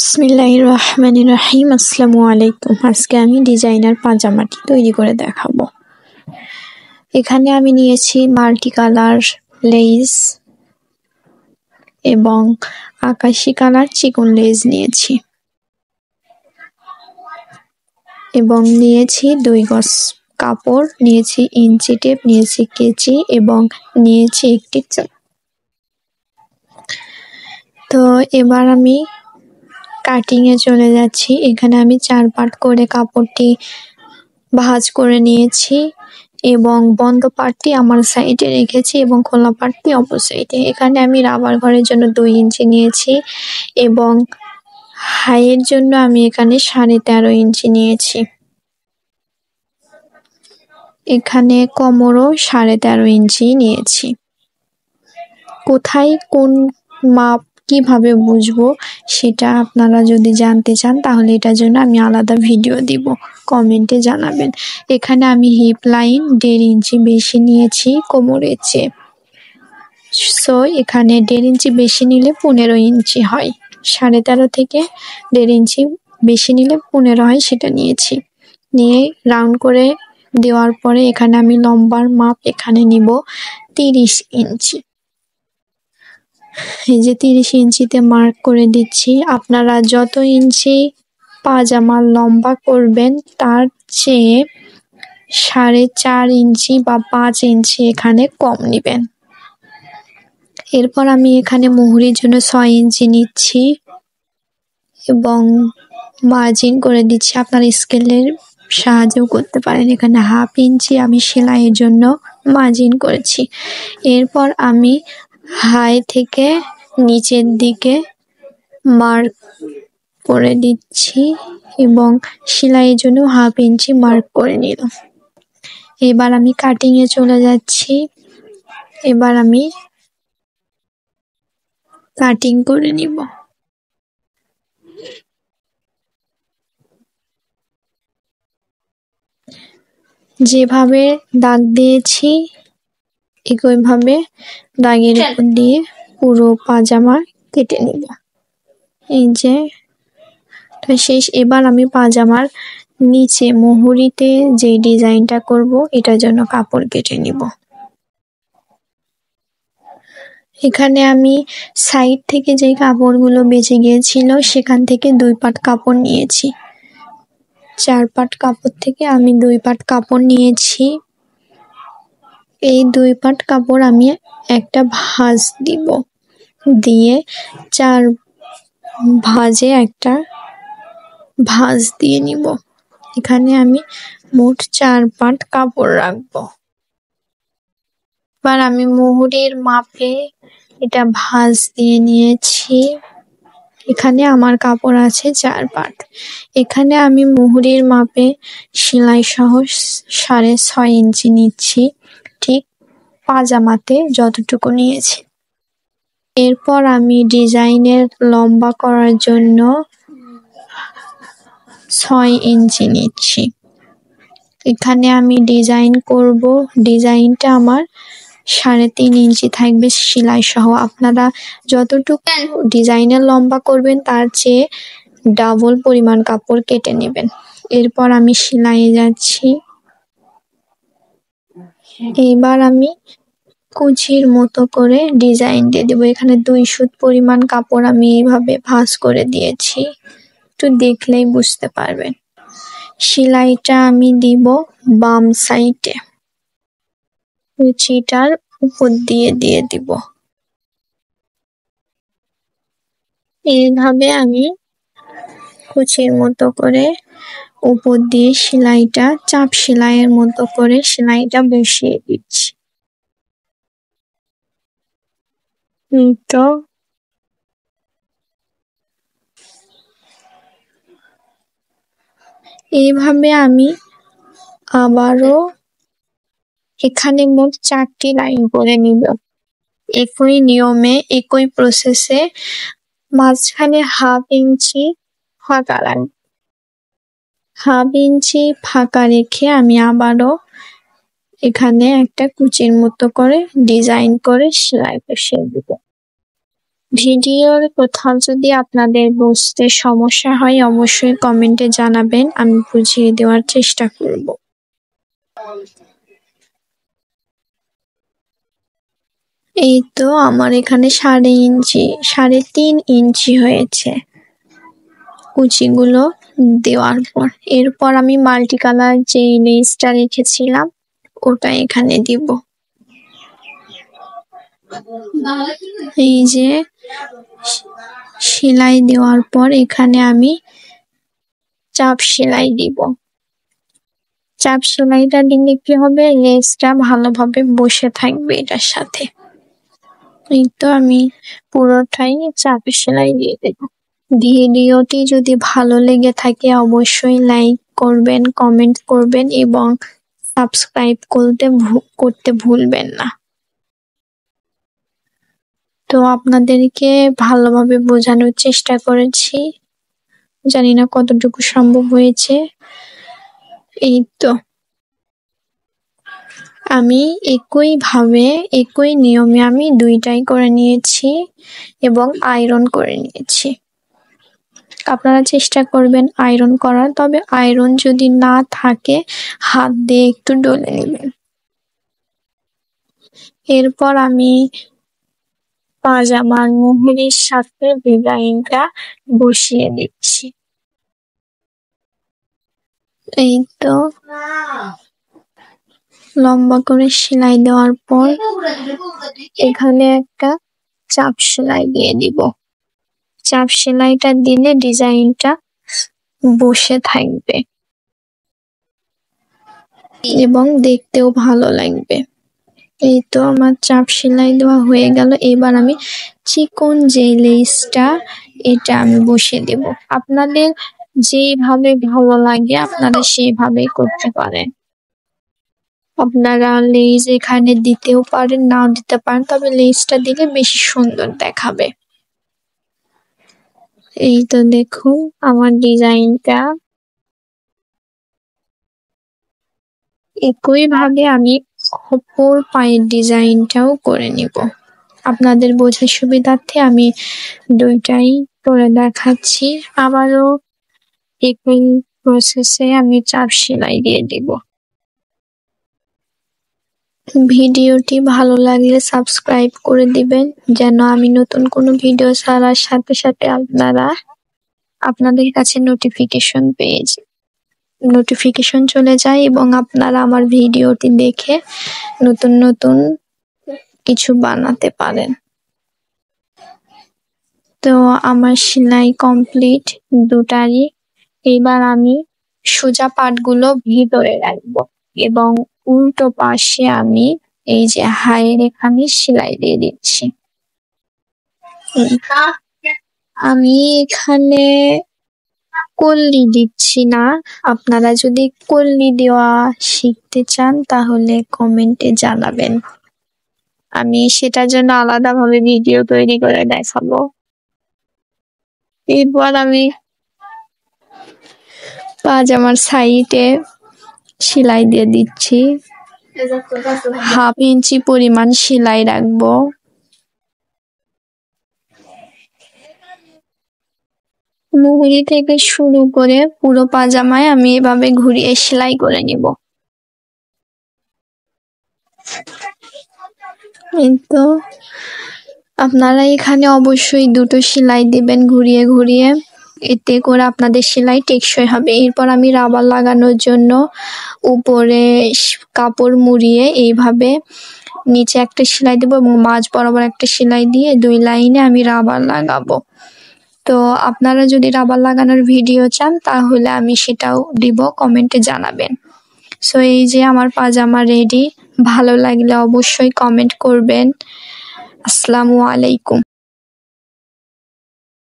বিসমিল্লাহির রহমানির রহিম। আসসালামু আলাইকুম। আজকে আমি ডিজাইনার পাজামাটি তৈরি করে দেখাবো। এখানে আমি নিয়েছি মাল্টি কালার লেস এবং আকাশি কালার চিকন লেস নিয়েছি এবং নিয়েছি 2 গজ কাপড়, নিয়েছি ইঞ্চি টেপ, নিয়েছি কেচি এবং নিয়েছি একটি চাপ। তো এবার আমি কাটিং এ চলে যাচ্ছি। এখানে আমি 4 পার্ট করে কাপড়টি ভাঁজ করে নিয়েছি এবং বন্ধ পার্টটি আমার সাইডে রেখেছি এবং খোলা পার্টটি অপর সাইডে। এখানে আমি রাবার ঘরের জন্য 2 ইঞ্চি নিয়েছি এবং হাইয়ের জন্য আমি এখানে 13.5 ইঞ্চি নিয়েছি। এখানে কোমরও 13.5 ইঞ্চি নিয়েছি। কোথায় কোন মাপ কিভাবে বুঝবো সেটা আপনারা যদি জানতে চান তাহলে এটার জন্য আমি আলাদা ভিডিও দিব, কমেন্টে জানাবেন। এখানে আমি হিপ লাইন 1.5 ইঞ্চি বেশি নিয়েছি কোমরের চেয়ে। সো এখানে 1.5 ইঞ্চি বেশি নিলে 15 ইঞ্চি হয়। 13.5 থেকে 1.5 ইঞ্চি বেশি নিলে 15 হয়, সেটা নিয়েছি। নিয়ে রাউন্ড করে দেওয়ার পরে এখানে আমি লম্বার মাপ এখানে নিব 30 ইঞ্চি। এই যে 30 ইঞ্চিতে মার্ক করে দিচ্ছি। আপনারা যত ইঞ্চি পাজামা লম্বা করবেন তার চেয়ে 4.5 ইঞ্চি বা 5 ইঞ্চি এখানে কম নিবেন। এরপর আমি এখানে মুহুরির জন্য 6 ইঞ্চি নিচ্ছি এবং মার্জিন করে দিচ্ছি। আপনারা স্কেলের সাহায্যেও করতে পারেন। এখানে 1/2 ইঞ্চি আমি সেলাইয়ের জন্য মার্জিন করেছি। এরপর আমি হাই থেকে নিচের দিকে মার্ক করে দিচ্ছি এবং সেলাইয়ের জন্য 1/2 ইঞ্চি মার্ক করে নিলাম। এবার আমি কাটিং এ চলে যাচ্ছি। এবার আমি কাটিং করে নিব। যেভাবে দাগ দিয়েছি একইভাবে দাগের উপর দিয়ে পুরো পাজামা কেটে নিব। এই যে শেষ। এবার আমি পাজামার নিচে মুহুরিতে যে ডিজাইনটা করব এটার জন্য কাপড় কেটে নিব। এখানে আমি সাইড থেকে যে কাপড়গুলো বেঁচে গিয়েছিল সেখান থেকে 2 পাট কাপড় নিয়েছি। 4 পাট কাপড় থেকে আমি 2 পাট কাপড় নিয়েছি। এই 2 পাট কাপড় আমি একটা ভাঁজ দিব, দিয়ে 4 ভাঁজে একটা ভাঁজ দিয়ে নিব। এখানে আমি মোট 4 পাট কাপড় রাখবো। এবার আমি মুহুরির মাপে এটা ভাঁজ দিয়ে নিয়েছি। এখানে আমার কাপড় আছে 4 পাট। এখানে আমি মুহুরির মাপে সেলাই সহ 6.5 ইঞ্চি নিচ্ছি, ঠিক পাজামাতে যতটুকু নিয়েছি। এরপর আমি ডিজাইনের লম্বা করার জন্য 6 ইঞ্চি নিচ্ছি। এখানে আমি ডিজাইন করব। ডিজাইনটা আমার 3.5 ইঞ্চি থাকবে সেলাই সহ। আপনারা যতটুকু ডিজাইনের লম্বা করবেন তার চেয়ে ডাবল পরিমাণ কাপড় কেটে নেবেন। এরপর আমি সেলাইয়ে যাচ্ছি। এইবার আমি কুচির মতো করে ডিজাইন দিয়ে দেব। এখানে 2 সুত পরিমাণ কাপড় আমি এইভাবে ভাঁজ করে দিয়েছি, একটু দেখলেই বুঝতে পারবেন। সেলাইটা আমি দিব বাম সাইডে, কুচিটার উপর দিয়ে দিব। এইভাবে আমি কুচির মতো করে উপর দিয়ে সেলাইটা চাপ সেলাইয়ের মতো করে সেলাইটা বসিয়ে দিচ্ছি। তো এইভাবে আমি আবারও এখানে মোট 4টি লাইন করে নিব। একই নিয়মে একই প্রসেসে মাঝখানে 1/2 ইঞ্চি ফাঁকা রাখব। 1/2 ইঞ্চি ফাঁকা রেখে আমি আবারও এখানে একটা কুচির মতো করে ডিজাইন করে সেলাই বসিয়ে দেব। ভিডিওর কোথাও যদি আপনাদের বুঝতে সমস্যা হয় অবশ্যই কমেন্টে জানাবেন, আমি বুঝিয়ে দেওয়ার চেষ্টা করব। এই তো আমার এখানে 3.5 ইঞ্চি হয়েছে কুচিগুলো দেওয়ার পর। এরপর আমি মাল্টি কালার যে লেসটা রেখেছিলাম ওটা এখানে দিব। এই যে সেলাই দেওয়ার পর এখানে আমি চাপ সেলাই দিব। চাপ সেলাইটা দিলে কি হবে, লেসটা ভালোভাবে বসে থাকবে এটার সাথে। এই তো আমি পুরোটাই চাপ সেলাই দিয়ে দেব। ভিডিওটি যদি ভালো লেগে থাকে অবশ্যই লাইক করবেন, কমেন্ট করবেন এবং সাবস্ক্রাইব করতে ভুলবেন না। তো আপনাদেরকে ভালোভাবে বোঝানোর চেষ্টা করেছি, জানি না কতটুকু সম্ভব হয়েছে। এই তো আমি একই নিয়মে আমি দুইটাই করে নিয়েছি এবং আয়রন করে নিয়েছি। আপনারা চেষ্টা করবেন আয়রন করার, তবে আয়রন যদি না থাকে হাত দিয়ে একটু ডলে নেবেন। এরপর আমি পাজামার মুহুরির সাথে ডিজাইনটা বসিয়ে দিচ্ছি। এই তো লম্বা করে সেলাই দেওয়ার পর এখানে একটা চাপ সেলাই দিয়ে দিব। চাপ সেলাইটা দিলে ডিজাইনটা বসে থাকবে এবং দেখতেও ভালো লাগবে। এই তো আমার চাপ সেলাই দেওয়া হয়ে গেল। এবার আমি চিকন যে লেসটা এটা আমি বসিয়ে দেব। আপনাদের যেভাবে ভালো লাগে আপনারা সেভাবেই করতে পারেন। আপনারা লেস এখানে দিতেও পারেন, নাও দিতে পারেন, তবে লেসটা দিলে বেশি সুন্দর দেখাবে। এই তো দেখুন আমার ডিজাইনটা। একইভাবে আমি অপর পায়ের ডিজাইনটাও করে নিব। আপনাদের বোঝার সুবিধার্থে আমি দুইটাই করে দেখাচ্ছি। আবারও একই প্রসেসে আমি চাপ সেলাই দিয়ে দিব। ভিডিওটি ভালো লাগলে সাবস্ক্রাইব করে দিবেন, যেন আমি নতুন কোনো ভিডিও ছাড়ার সাথে সাথে আপনাদের কাছে নোটিফিকেশন চলে যায় এবং আপনারা আমার ভিডিওটি দেখে নতুন নতুন কিছু বানাতে পারেন। তো আমার সেলাই কমপ্লিট দুটারই। এবার আমি সোজা পাটগুলো ভিতরে রাখবো এবং উল্টো পাশে আমি এই যে হায়ের এখানে সেলাই দিয়ে দিচ্ছি। আমি এখানে কল্লি দিচ্ছি না। আপনারা যদি কল্লি দেওয়া শিখতে চান তাহলে কমেন্টে জানাবেন, আমি সেটার জন্য আলাদাভাবে ভিডিও তৈরি করে দেখাবো। এরপর আমি পাজামার সাইডে সেলাই দিয়ে দিচ্ছি। 1/2 ইঞ্চি পরিমাণ সেলাই রাখবো। মুহুরি থেকে শুরু করে পুরো পাজামায় আমি এভাবে ঘুরিয়ে সেলাই করে নিব। এই তো আপনারা এখানে অবশ্যই দুটো সেলাই দিবেন ঘুরিয়ে ঘুরিয়ে, এতে করে আপনাদের সেলাই টেকসই হবে। এরপর আমি রাবার লাগানোর জন্য উপরে কাপড় মুড়িয়ে এইভাবে নিচে একটা সেলাই দেবো এবং মাঝ বরাবর একটা সেলাই দিয়ে 2 লাইনে আমি রাবার লাগাবো। তো আপনারা যদি রাবার লাগানোর ভিডিও চান তাহলে আমি সেটাও দিব, কমেন্টে জানাবেন। সো এই যে আমার পাজামা রেডি। ভালো লাগলে অবশ্যই কমেন্ট করবেন। আসসালামু আলাইকুম।